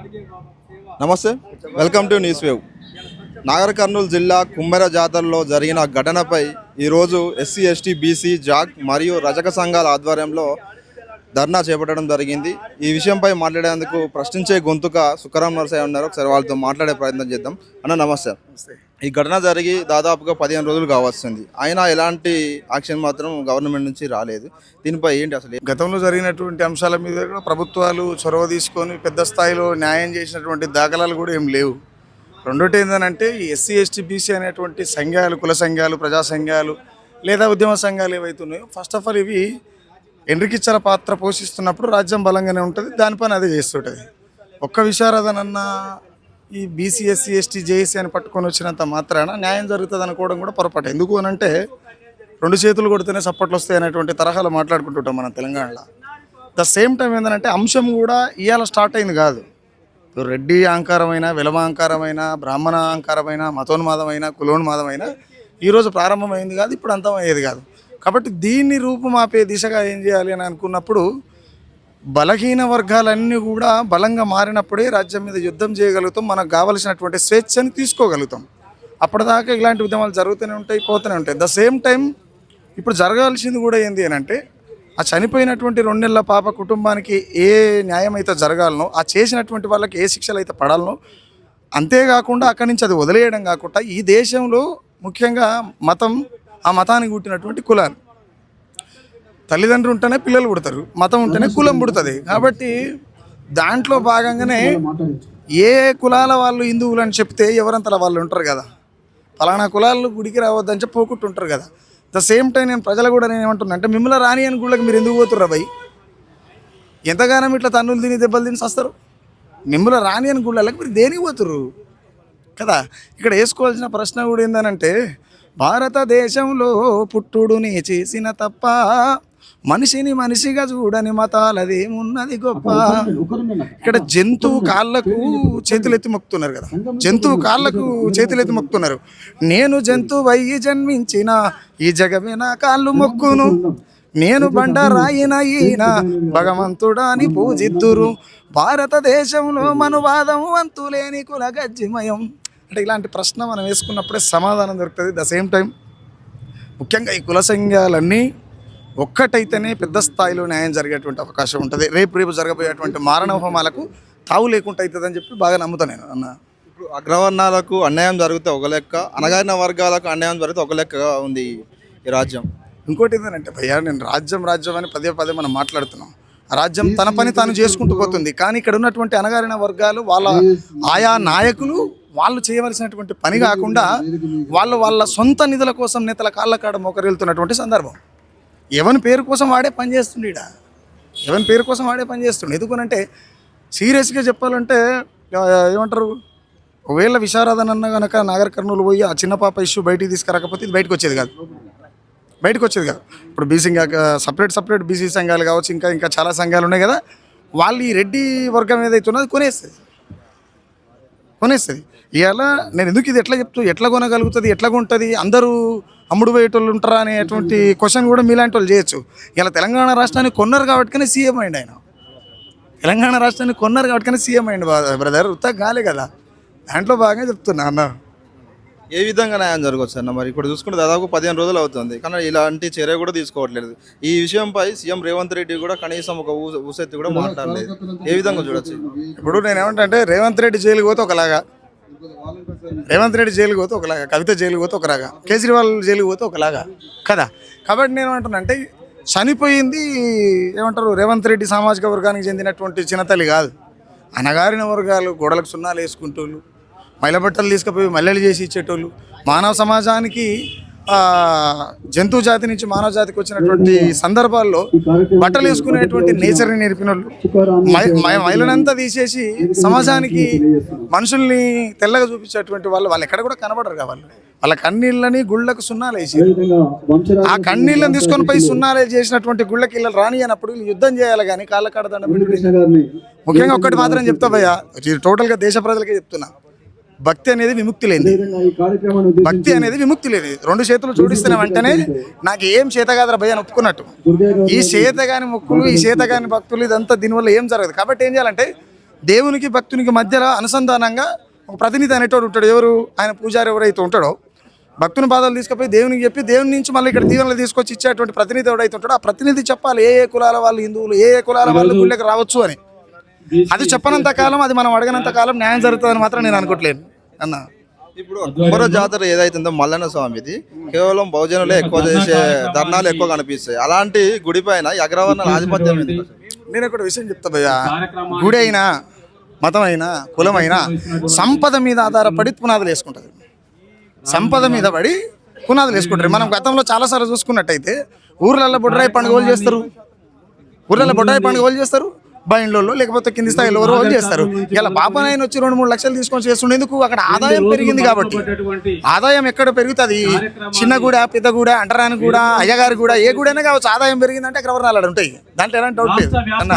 నమస్తే, welcome to news wave. Nagar Kurnool జిల్లా కుమ్మెర జాతరలో జరిగిన ఘటనపై ఈరోజు ఎస్సీ ఎస్టీ బీసీ జాక్ మరియు రజక సంఘాల ఆధ్వర్యంలో ధర్నా చేపట్టడం జరిగింది. ఈ విషయంపై మాట్లాడేందుకు ప్రశ్నించే గొంతుక సుఖరాం నరసయ్య ఉన్నారు. ఒకసారి వాళ్ళతో మాట్లాడే ప్రయత్నం చేద్దాం. అన్న నమస్తే. ఈ ఘటన జరిగి దాదాపుగా 15 రోజులు కావస్తుంది, అయినా ఎలాంటి యాక్షన్ మాత్రం గవర్నమెంట్ నుంచి రాలేదు. దీనిపై ఏంటి అసలు? గతంలో జరిగినటువంటి అంశాల మీద కూడా ప్రభుత్వాలు చొరవ తీసుకొని పెద్ద స్థాయిలో న్యాయం చేసినటువంటి దాఖలాలు కూడా ఏం లేవు. రెండోటి ఏంటంటే ఈ ఎస్సీ ఎస్టీ బీసీ అనేటువంటి సంఘాలు, కుల సంఘాలు, ప్రజా సంఘాలు లేదా ఉద్యమ సంఘాలు ఏవైతున్నాయో ఫస్ట్ ఆఫ్ ఆల్ ఇవి ఎండ్రికిచ్చల పాత్ర పోషిస్తున్నప్పుడు రాజ్యం బలంగానే ఉంటుంది, దానిపైన అదే చేస్తుంటుంది. ఒక్క విశారదనన్న ఈ బీసీ ఎస్సీ ఎస్టీ జేఏసీ అని పట్టుకొని వచ్చినంత మాత్రాన న్యాయం జరుగుతుంది అనుకోవడం కూడా పొరపాటు. ఎందుకు అని అంటే 2 చేతులు కొడితేనే సప్పట్లు వస్తాయి అనేటువంటి తరహాలో మాట్లాడుకుంటుంటాం మనం తెలంగాణలో. ద సేమ్ టైం ఏంటంటే అంశం కూడా ఇవాళ స్టార్ట్ అయింది కాదు. రెడ్డి అహంకారమైన, విలమ అహంకారమైన, బ్రాహ్మణ అహంకారమైన, మతోన్మాదమైన, కులోన్మాదమైన ఈరోజు ప్రారంభమైంది కాదు, ఇప్పుడు అంతమయ్యేది కాదు. కాబట్టి దీన్ని రూపుమాపే దిశగా ఏం చేయాలి అని అనుకున్నప్పుడు బలహీన వర్గాలన్నీ కూడా బలంగా మారినప్పుడే రాజ్యం మీద యుద్ధం చేయగలుగుతాం, మనకు కావలసినటువంటి స్వేచ్ఛని తీసుకోగలుగుతాం. అప్పటిదాకా ఇలాంటి ఉద్యమాలు జరుగుతూనే ఉంటాయి, పోతూనే ఉంటాయి. ద సేమ్ టైం ఇప్పుడు జరగాల్సింది కూడా ఏంటి అని అంటే ఆ చనిపోయినటువంటి 2 నెలల పాప కుటుంబానికి ఏ న్యాయం అయితే జరగాలనో, ఆ చేసినటువంటి వాళ్ళకి ఏ శిక్షలు అయితే పడాలనో, అంతేకాకుండా అక్కడి నుంచి అది వదిలేయడం కాకుండా ఈ దేశంలో ముఖ్యంగా మతం, ఆ మతానికి పుట్టినటువంటి కులాలు, తల్లిదండ్రులు ఉంటేనే పిల్లలు పుడతారు, మతం ఉంటేనే కులం పుడుతుంది. కాబట్టి దాంట్లో భాగంగానే ఏ కులాల వాళ్ళు హిందువులు అని చెప్తే ఎవరంతలా వాళ్ళు ఉంటారు కదా, ఫలానా కులాలు గుడికి రావద్దని చెప్పి పోకుంటుంటారు కదా. ద సేమ్ టైం నేను ప్రజలు కూడా నేను ఏమంటున్నా అంటే మిమ్మల్ని రాని అని గుళ్ళకి మీరు ఎందుకు పోతుర్రా భయ్? ఎంతగానో ఇట్లా తన్నులు తిని దెబ్బలు తిని వస్తారు. మిమ్మల్ని రాని అని గుళ్ళకి మీరు దేనికి పోతుర్రు కదా. ఇక్కడ వేసుకోవాల్సిన ప్రశ్న కూడా ఏంటనంటే భారతదేశంలో పుట్టుడుని చేసిన తప్ప మనిషిని మనిషిగా చూడని మతాలదేమున్నది గొప్ప. ఇక్కడ జంతువు కాళ్ళకు చేతులెత్తి మొక్కుతున్నారు కదా, జంతువు కాళ్ళకు చేతులెత్తి మొక్కుతున్నారు. నేను జంతువు అయ్యి జన్మించిన ఈ జగమే నా కాళ్ళు మొక్కును, నేను బండరాయిన ఈయన భగవంతుడా అని పూజిద్దురు, భారతదేశంలో మనువాదం అంతులేని కుల గజ్జిమయం. అంటే ఇలాంటి ప్రశ్న మనం వేసుకున్నప్పుడే సమాధానం దొరుకుతుంది. ద సేమ్ టైం ముఖ్యంగా ఈ కుల సంఘాలన్నీ ఒక్కటైతేనే పెద్ద స్థాయిలో న్యాయం జరిగేటువంటి అవకాశం ఉంటుంది. రేపు జరగబోయేటువంటి మారణ హోమాలకు తావు లేకుండా అవుతుందని చెప్పి బాగా నమ్ముతాను నేను. అన్న ఇప్పుడు అగ్రవర్ణాలకు అన్యాయం జరిగితే ఒక లెక్క, అణగారిన వర్గాలకు అన్యాయం జరిగితే ఒక లెక్కగా ఉంది ఈ రాజ్యం. ఇంకోటి ఏంటంటే భయ్యా, నేను రాజ్యం అని పదే మనం మాట్లాడుతున్నాం. ఆ రాజ్యం తన పని తాను చేసుకుంటూ పోతుంది. కానీ ఇక్కడ ఉన్నటువంటి అణగారిన వర్గాలు వాళ్ళ ఆయా నాయకులు వాళ్ళు చేయవలసినటువంటి పని కాకుండా వాళ్ళ సొంత నిధుల కోసం నేతల కాళ్ళ కాడ మోకరిల్తున్నటువంటి సందర్భం. ఎవరి పేరు కోసం వాడే పని చేస్తుండే, ఎవరి పేరు కోసం వాడే పని చేస్తుండే. ఎందుకనంటే సీరియస్గా చెప్పాలంటే ఏమంటారు, ఒకవేళ విశారదనన్న కనుక నాగర్ కర్నూలు పోయి ఆ చిన్న పాప ఇష్యూ బయటికి తీసుకురాకపోతే ఇది బయటకు వచ్చేది కాదు. ఇప్పుడు బీసీ సపరేట్ బీసీ సంఘాలు కావచ్చు, ఇంకా చాలా సంఘాలు ఉన్నాయి కదా, వాళ్ళు ఈ రెడ్డి వర్గం ఏదైతే ఉన్నది కొనేస్తుంది. ఇవాళ నేను ఎందుకు ఇది ఎట్లా కొనగలుగుతుంది, ఎట్లా ఉంటుంది, అందరూ అమ్ముడు పోయేటోళ్ళు ఉంటారా అనేటువంటి క్వశ్చన్ కూడా మీలాంటి వాళ్ళు చేయొచ్చు. ఇలా తెలంగాణ రాష్ట్రాన్ని కొన్నారు కాబట్టికనే సీఎం అయింది ఆయన. తెలంగాణ రాష్ట్రాన్ని కొన్నారు కాబట్టికనే సీఎం అయింది బ్రదర్, ఉత్తా కాలే కదా. దాంట్లో బాగా చెప్తున్నా అన్న. ఏ విధంగా న్యాయం జరగవచ్చు అన్న? మరి ఇప్పుడు చూసుకుంటే దాదాపు 15 రోజులు అవుతుంది, కానీ ఇలాంటి చర్య కూడా తీసుకోవట్లేదు. ఈ విషయంపై సీఎం రేవంత్ రెడ్డి కూడా కనీసం ఒక ఊసెత్తి కూడా మాట్లాడలేదు. ఏ విధంగా చూడొచ్చు? ఇప్పుడు నేను ఏమంటే రేవంత్ రెడ్డి జైలుకి పోతే ఒకలాగా, కవిత జైలుకి పోతే ఒకలాగా, కేజ్రీవాల్ జైలుకి పోతే ఒకలాగా కదా. కాబట్టి నేను ఏమంటానంటే చనిపోయింది ఏమంటారు రేవంత్ రెడ్డి సామాజిక వర్గానికి చెందినటువంటి చిన్నతల్లి కాదు, అనగారిన వర్గాలు, గోడలకు సున్నాలు వేసుకుంటోళ్ళు, మైల బట్టలు తీసుకుపోయి మల్లెలు చేసి ఇచ్చేటోళ్ళు, మానవ సమాజానికి జంతు జాతి నుంచి మానవ జాతికి వచ్చినటువంటి సందర్భాల్లో బట్టలు వేసుకునేటువంటి నేచర్ని నేర్పిన వాళ్ళు, మైలనంతా తీసేసి సమాజానికి మనుషుల్ని తెల్లగా చూపించేటువంటి వాళ్ళు ఎక్కడ కూడా కనబడరు కావాలి. వాళ్ళ కన్నీళ్ళని గుళ్ళకు సున్నాలు వేసి, ఆ కన్నీళ్ళని తీసుకొని పోయి సున్నాలు చేసినటువంటి గుళ్ళకి ఇళ్ళని రాని అన్నప్పుడు వీళ్ళు యుద్ధం చేయాలి. కానీ కాళ్ళ కాడదండ ముఖ్యంగా ఒక్కటి మాత్రం చెప్తా భయ్యా, టోటల్గా దేశ ప్రజలకే చెప్తున్నా, భక్తి అనేది విముక్తి లేనిది. 2 చేతులు జోడిస్తున్న వెంటనే నాకు ఏం చేత కాదురా భయ్య అని ఒప్పుకున్నట్టు. ఈ చేతగాని మొక్కులు, ఈ చేతగాని భక్తులు, ఇదంతా దీనివల్ల ఏం జరగదు. కాబట్టి ఏం చేయాలంటే దేవునికి భక్తునికి మధ్యలో అనుసంధానంగా ఒక ప్రతినిధి అనేటోడు ఉంటాడు. ఎవరు? ఆయన పూజారి ఎవరైతే ఉంటాడో భక్తుని బాధలు తీసుకుపోయి దేవునికి చెప్పి దేవుని నుంచి మళ్ళీ ఇక్కడ దీవెనలు తీసుకొచ్చి ఇచ్చేటువంటి ప్రతినిధి ఎవరైతే ఉంటాడో ఆ ప్రతినిధి చెప్పాలి ఏ ఏ కులాల వాళ్ళు హిందువులు, ఏ ఏ కులాల వాళ్ళు గుళ్ళకి రావచ్చు అని. అది చెప్పనంత కాలం, అది మనం అడగనంత కాలం న్యాయం జరుగుతుందని మాత్రం నేను అనుకోవట్లేను అన్న. ఇప్పుడు కుమ్మర జాతర ఏదైతుందో మల్లన్న స్వామిది కేవలం బహుజనులే ఎక్కువ చేసే ధర్నాలు ఎక్కువ కనిపిస్తాయి. అలాంటి గుడి పైన ఈ అగ్రవర్ణాల ఆధిపత్యం ఎందుకు? నేను ఒక విషయం చెప్తా భయ్యా, గుడి అయినా మతం అయినా కులం అయినా సంపద మీద ఆధారపడి పునాదులు వేసుకుంటుంది. సంపద మీద పడి పునాదులు వేసుకుంటారు. మనం గతంలో చాలాసార్లు చూసుకున్నట్టయితే ఊర్లలో బొడ్రాయి పండుగలు చేస్తారు, బయళ్ళలో లేకపోతే కింది స్థాయిలో రోజు చేస్తారు. ఇలా బాబానాయన వచ్చి 2-3 లక్షలు తీసుకొని చేస్తుండేందుకు అక్కడ ఆదాయం పెరిగింది కాబట్టి. ఆదాయం ఎక్కడ పెరుగుతుంది? చిన్న గూడ, పెద్ద గూడ, అంటరాని గూడ, అయ్యగారి గూడ, ఏ గూడైనా కావచ్చు, ఆదాయం పెరిగిందంటే అగ్రవర్ణాలు ఉంటాయి. దాంట్లో ఎలాంటి డౌట్ లేదు అన్న.